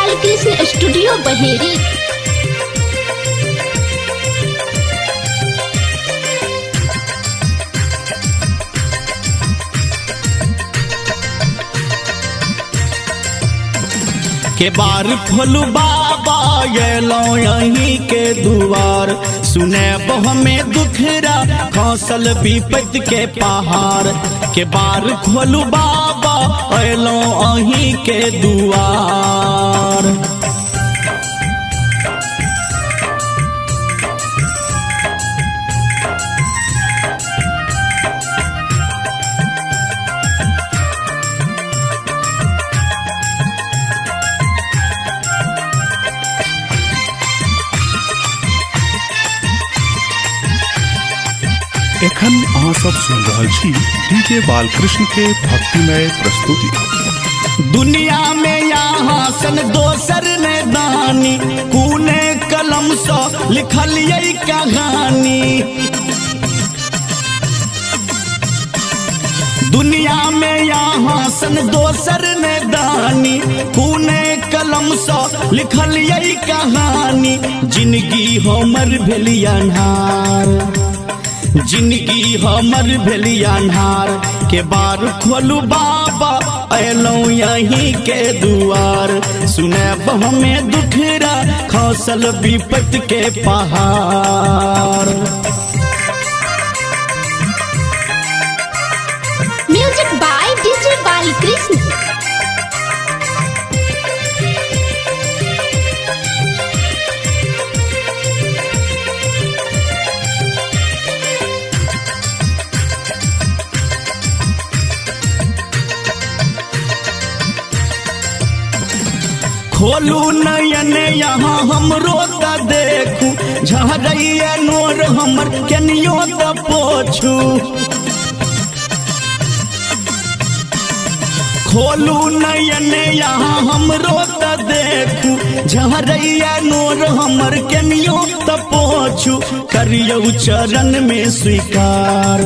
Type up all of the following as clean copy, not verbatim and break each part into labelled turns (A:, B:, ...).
A: Balkrishna studio Baheri.
B: के बार खोलू बाबा गेलो यहीं के दुआर, सुने हमें दुखरा खौसल विपत्ति के पहाड़। के बार खोलू बाबा एलो यहीं के दुआर।
C: एखन अहाँ सब सुन रहल छी डीजे बालकृष्ण के भक्तिमय प्रस्तुति।
B: दुनिया में यहाँ सन दोसर ने दानी, कूने कलम से लिखल यही कहानी। दुनिया में यहाँ सन दोसर ने दानी, कूने कलम से लिखल यही कहानी। जिंदगी हमर भेली अन्हार, जिंदगी हमर भेली अन्हार। के बार खोलू बाबा एलो यहीं के दुआर, सुने हमें दुखरा खौसल विपत्ति के पहाड़।
A: Music by DJ Balkrishna.
B: खोलू नयन यहाँ हमरो त देखू, झरैया नोर हमर केनियो त पोछू। खोलू नयन यहाँ हमरो त देखू, झरैया नोर हमर केनियो त पोछू। करियौ चरण में स्वीकार,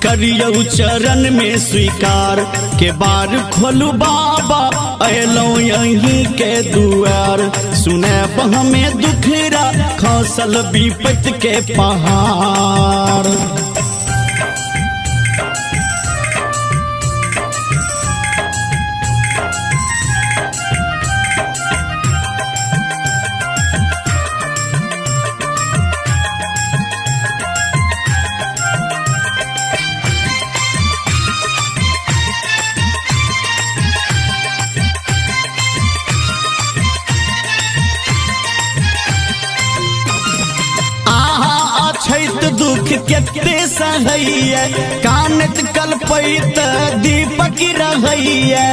B: करियौ चरण में स्वीकार। के बार खोलू बाबा एलो यहीं के दुआर, सुने हमें दुखरा खौसल विपत्ति के पहाड़। दुख केते सहैया, कानत कल्पैत दीपक रहैया।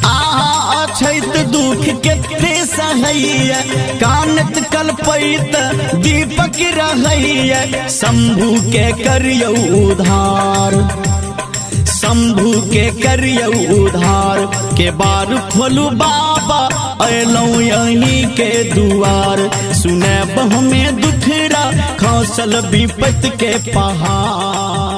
B: आहा अछैत दुख केते सहैया, कानत कल्पैत दीपक रहैया। शंभू के करियौ उधार, शंभू के करियौ उधार। के बार खोलू बाबा एलो यहीं के दुआर, सुने हमें दुखरा खौसल विपत्ति के पहाड़।